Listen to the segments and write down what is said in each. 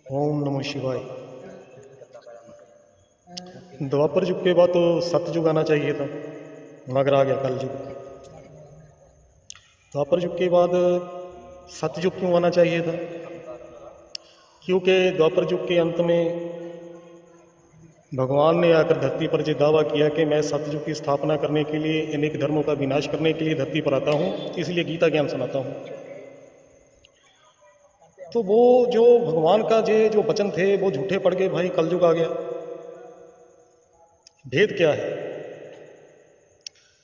ओम नमः शिवाय। द्वापर युग के बाद तो सतयुग आना चाहिए था, मगर आ गया कल युग। द्वापर युग के बाद सतयुग क्यों आना चाहिए था? क्योंकि द्वापर युग के अंत में भगवान ने आकर धरती पर जो दावा किया कि मैं सतयुग की स्थापना करने के लिए, अनेक धर्मों का विनाश करने के लिए धरती पर आता हूँ, इसलिए गीता ज्ञान सुनाता हूँ। तो वो जो भगवान का जो वचन थे वो झूठे पड़ गए भाई, कलयुग आ गया। भेद क्या है?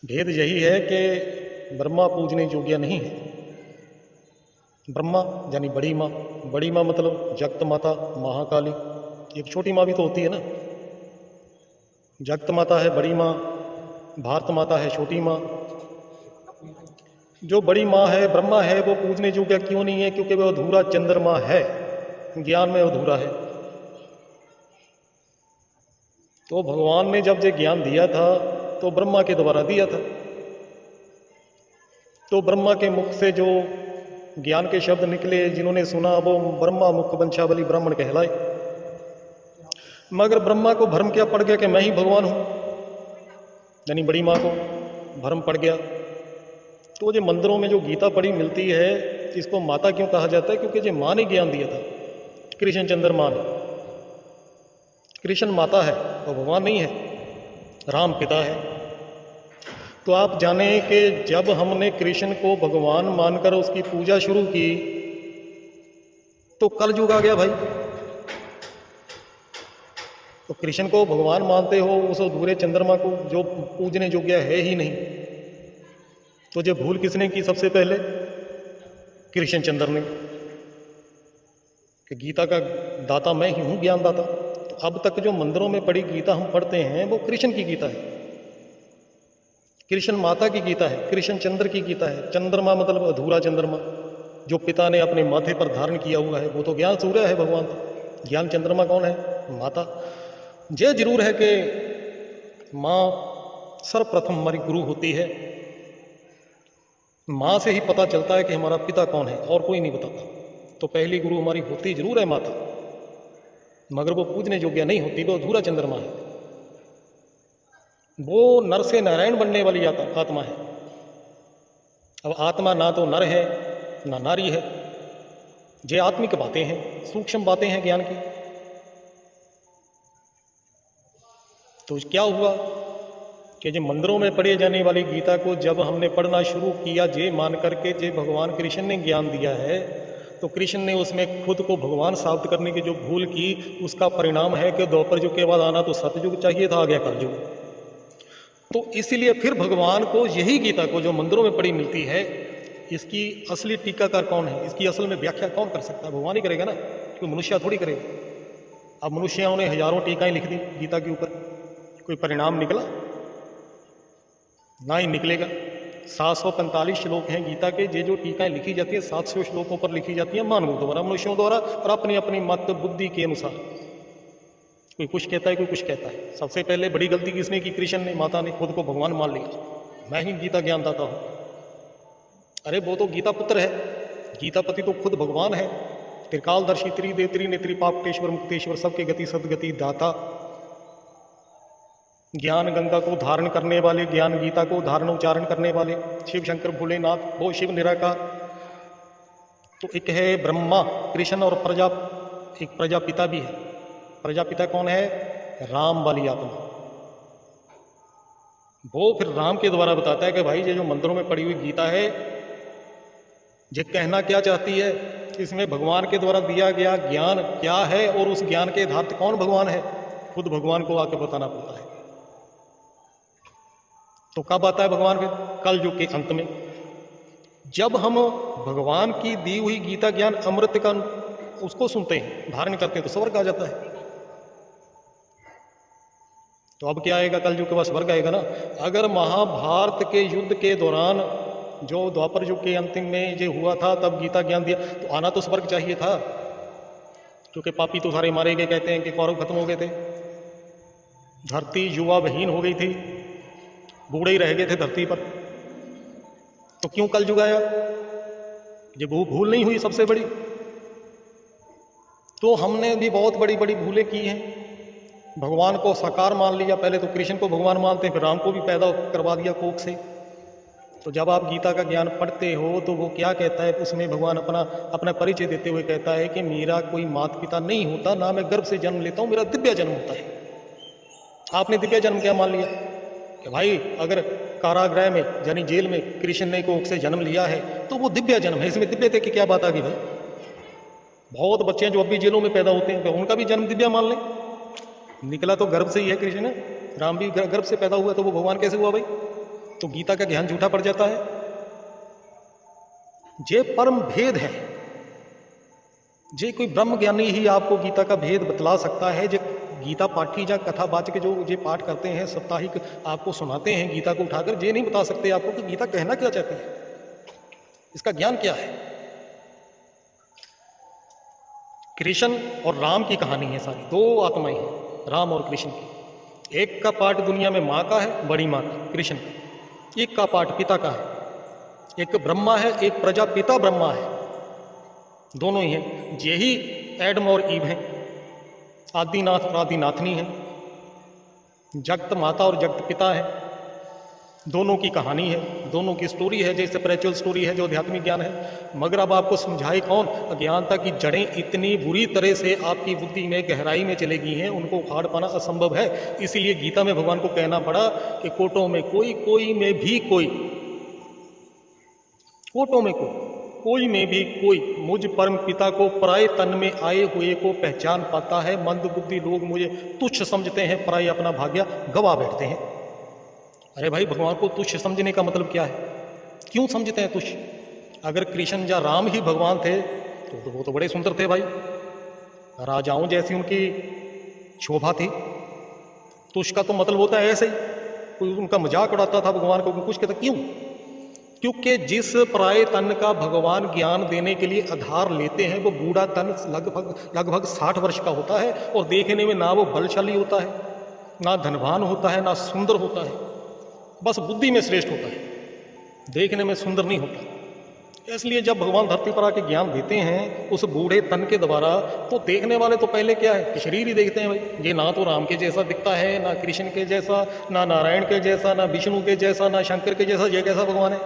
भेद यही है कि ब्रह्मा पूजने योग्य नहीं है। ब्रह्मा यानी बड़ी माँ, बड़ी माँ मतलब जगत माता महाकाली। एक छोटी माँ भी तो होती है ना। जगत माता है बड़ी माँ, भारत माता है छोटी माँ। जो बड़ी माँ है ब्रह्मा है वो पूजने योग्य क्यों नहीं है? क्योंकि वह अधूरा चंद्रमा है, ज्ञान में अधूरा है। तो भगवान ने जब ये ज्ञान दिया था तो ब्रह्मा के द्वारा दिया था। तो ब्रह्मा के मुख से जो ज्ञान के शब्द निकले, जिन्होंने सुना वो ब्रह्मा मुख वंशावली ब्राह्मण कहलाए। मगर ब्रह्मा को भ्रम क्या पड़ गया कि मैं ही भगवान हूं, यानी बड़ी माँ को भ्रम पड़ गया। तो जो मंदिरों में जो गीता पढ़ी मिलती है, इसको माता क्यों कहा जाता है? क्योंकि जो माँ ने ज्ञान दिया था, कृष्ण चंद्र माँ ने। कृष्ण माता है तो भगवान नहीं है, राम पिता है। तो आप जाने कि जब हमने कृष्ण को भगवान मानकर उसकी पूजा शुरू की तो कल युग आ गया भाई। तो कृष्ण को भगवान मानते हो, उस अधूरे चंद्रमा को जो पूजने योग्य है ही नहीं, तो जो भूल किसने की सबसे पहले? कृष्ण चंद्र ने, कि गीता का दाता मैं ही हूं, ज्ञान दाता। तो अब तक जो मंदिरों में पढ़ी गीता हम पढ़ते हैं वो कृष्ण की गीता है, कृष्ण माता की गीता है, कृष्ण चंद्र की गीता है। चंद्रमा मतलब अधूरा चंद्रमा, जो पिता ने अपने माथे पर धारण किया हुआ है, वो तो ज्ञान सूर्य है भगवान। ज्ञान चंद्रमा कौन है? माता। यह जरूर है कि माँ सर्वप्रथम हमारी गुरु होती है। माँ से ही पता चलता है कि हमारा पिता कौन है, और कोई नहीं बताता। तो पहली गुरु हमारी होती जरूर है माता, मगर वो पूजने योग्य नहीं होती, वो अधूरा चंद्रमा है। वो नर से नारायण बनने वाली आत्मा है। अब आत्मा ना तो नर है ना नारी है, ये आत्मिक बातें हैं, सूक्ष्म बातें हैं ज्ञान की। तो क्या हुआ कि जो मंदिरों में पढ़े जाने वाली गीता को जब हमने पढ़ना शुरू किया, जे मान करके जे भगवान कृष्ण ने ज्ञान दिया है, तो कृष्ण ने उसमें खुद को भगवान साबित करने की जो भूल की, उसका परिणाम है कि द्वापर युग के बाद आना तो सतयुग चाहिए था, आ गया कलयुग। तो इसलिए फिर भगवान को यही गीता को जो मंदिरों में पढ़ी मिलती है, इसकी असली टीकाकार कौन है, इसकी असल में व्याख्या कौन कर सकता है? भगवान ही करेगा ना, कोई मनुष्य थोड़ी करेगा। अब मनुष्यों ने हजारों टीकाएं लिख दी गीता के ऊपर, कोई परिणाम निकला? ना ही निकलेगा। 745 श्लोक हैं गीता के, ये जो टीकाएं लिखी जाती है 700 श्लोकों पर लिखी जाती है मानवों द्वारा, मनुष्यों द्वारा, और अपनी अपनी मत बुद्धि के अनुसार। कोई कुछ कहता है, कोई कुछ कहता है। सबसे पहले बड़ी गलती किसने की? कृष्ण ने, माता ने खुद को भगवान मान लिया, मैं ही गीता ज्ञान दाता हूं। अरे वो तो गीता पुत्र है, गीतापति तो खुद भगवान है। त्रिकालदर्शी त्रिदेव त्रिनेत्री पापटेश्वर मुक्तेश्वर सबके गति सदगति दाता, ज्ञान गंगा को धारण करने वाले, ज्ञान गीता को धारण उच्चारण करने वाले शिव शंकर भोलेनाथ, वो शिव निराकार। तो एक है ब्रह्मा कृष्ण, और एक प्रजापिता भी है। प्रजापिता कौन है? राम वाली आत्मा। वो फिर राम के द्वारा बताता है कि भाई ये जो मंदिरों में पड़ी हुई गीता है, ये कहना क्या चाहती है, इसमें भगवान के द्वारा दिया गया ज्ञान क्या है, और उस ज्ञान के आधार पर कौन भगवान है, खुद भगवान को आके बताना पड़ता है। तो कब आता है भगवान? फिर कल युग के अंत में, जब हम भगवान की दी हुई गीता ज्ञान अमृत का उसको सुनते हैं, धारण करते हैं, तो स्वर्ग आ जाता है। तो अब क्या आएगा? कल युग के बाद स्वर्ग आएगा ना। अगर महाभारत के युद्ध के दौरान जो द्वापर युग के अंतिम में जो हुआ था, तब गीता ज्ञान दिया, तो आना तो स्वर्ग चाहिए था, क्योंकि पापी तो सारे मारे गए। कहते हैं कि कौरव खत्म हो गए थे, धरती युवा बहीन हो गई थी, बूढ़े ही रह गए थे धरती पर। तो क्यों कल युग आया? ये भूल नहीं हुई सबसे बड़ी? तो हमने भी बहुत बड़ी बड़ी भूलें की हैं। भगवान को साकार मान लिया, पहले तो कृष्ण को भगवान मानते हैं, फिर राम को भी पैदा करवा दिया कोख से। तो जब आप गीता का ज्ञान पढ़ते हो तो वो क्या कहता है, उसमें भगवान अपना परिचय देते हुए कहता है कि मेरा कोई माता पिता नहीं होता, ना मैं गर्भ से जन्म लेता हूँ, मेरा दिव्य जन्म होता है। आपने दिव्य जन्म क्या मान लिया कि भाई अगर कारागृह में यानी जेल में कृष्ण ने कोख से जन्म लिया है तो वो दिव्य जन्म है, इसमें दिव्यता की क्या बात आ गई भाई? बहुत बच्चे हैं जो अब भी जेलों में पैदा होते हैं, तो उनका भी जन्म दिव्य मान लें। निकला तो गर्भ से ही है कृष्ण, राम भी गर्भ से पैदा हुआ, तो वो भगवान कैसे हुआ भाई? तो गीता का ज्ञान झूठा पड़ जाता है। जे परम भेद है, जे कोई ब्रह्म ज्ञानी ही आपको गीता का भेद बतला सकता है। जे गीता पाठी या कथावाचक जो जे पाठ करते हैं, साप्ताहिक आपको सुनाते हैं गीता को उठाकर, जे नहीं बता सकते आपको कि गीता कहना क्या चाहती है, इसका ज्ञान क्या है। कृष्ण और राम की कहानी है सारी, दो आत्माएं हैं राम और कृष्ण की। एक का पाठ दुनिया में माँ का है, बड़ी माँ का कृष्ण का, एक का पाठ पिता का है। एक ब्रह्मा है, एक प्रजापिता ब्रह्मा है, दोनों ही हैं। यही एडम और ईव हैं, आदिनाथ और आदिनाथनी है, जगत माता और जगत पिता है। दोनों की कहानी है, दोनों की स्टोरी है, जैसे स्पिरिचुअल स्टोरी है जो आध्यात्मिक ज्ञान है। मगर अब आपको समझाए कौन? अज्ञानता की जड़ें इतनी बुरी तरह से आपकी बुद्धि में गहराई में चले गई हैं, उनको उखाड़ पाना असंभव है। इसीलिए गीता में भगवान को कहना पड़ा कि कोटों में कोई, कोई में भी कोई, कोटों में कोई में भी कोई मुझ परम पिता को पराये तन में आए हुए को पहचान पाता है। मंद बुद्धि लोग मुझे तुच्छ समझते हैं, पराये अपना भाग्य गवा बैठते हैं। अरे भाई, भगवान को तुच्छ समझने का मतलब क्या है? क्यों समझते हैं तुच्छ? अगर कृष्ण या राम ही भगवान थे तो वो तो बड़े सुंदर थे भाई, राजाओं जैसी उनकी शोभा थी। तुच्छ का तो मतलब होता है ऐसे ही, कोई उनका मजाक उड़ाता था भगवान को, कुछ कहता। क्यों? क्योंकि जिस पराये तन का भगवान ज्ञान देने के लिए आधार लेते हैं वो बूढ़ा तन लगभग 60 वर्ष का होता है, और देखने में ना वो बलशाली होता है, ना धनवान होता है, ना सुंदर होता है, बस बुद्धि में श्रेष्ठ होता है, देखने में सुंदर नहीं होता। इसलिए जब भगवान धरती पर आके ज्ञान देते हैं उस बूढ़े तन के द्वारा, तो देखने वाले तो पहले क्या है, शरीर ही देखते हैं भाई। ये ना तो राम के जैसा दिखता है, ना कृष्ण के जैसा, ना नारायण के जैसा, ना विष्णु के जैसा, ना शंकर के जैसा, ये कैसा भगवान है?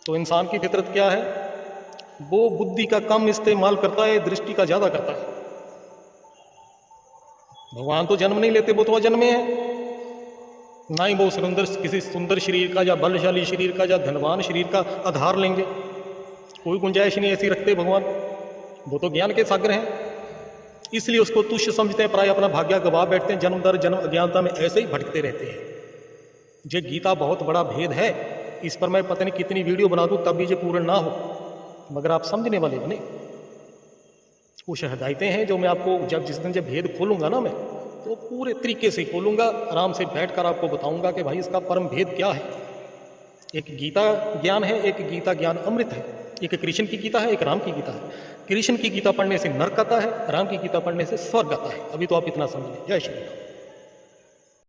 तो इंसान की फितरत क्या है? वो बुद्धि का कम इस्तेमाल करता है, दृष्टि का ज्यादा करता है। भगवान तो जन्म नहीं लेते, वो तो अजन्मे हैं। ना ही वो किसी सुंदर शरीर का या बलशाली शरीर का या धनवान शरीर का आधार लेंगे, कोई गुंजाइश नहीं ऐसी रखते भगवान। वो तो ज्ञान के सागर हैं, इसलिए उसको तुच्छ समझते हैं, प्राय अपना भाग्य गवा बैठते हैं, जन्म दर जन्म अज्ञानता में ऐसे ही भटकते रहते हैं। ये गीता बहुत बड़ा भेद है, इस पर मैं पता नहीं कितनी वीडियो बना दूं तब भी ये पूर्ण ना हो, मगर आप समझने वाले बने। कुछ हिदायतें हैं जो मैं आपको जिस दिन जब भेद खोलूंगा ना, मैं तो पूरे तरीके से खोलूंगा, आराम से बैठकर आपको बताऊंगा कि भाई इसका परम भेद क्या है। एक गीता ज्ञान है, एक गीता ज्ञान अमृत है। एक कृष्ण की गीता है, एक राम की गीता है। कृष्ण की गीता पढ़ने से नरक आता है, राम की गीता पढ़ने से स्वर्ग आता है। अभी तो आप इतना समझ लें। जय श्री राम।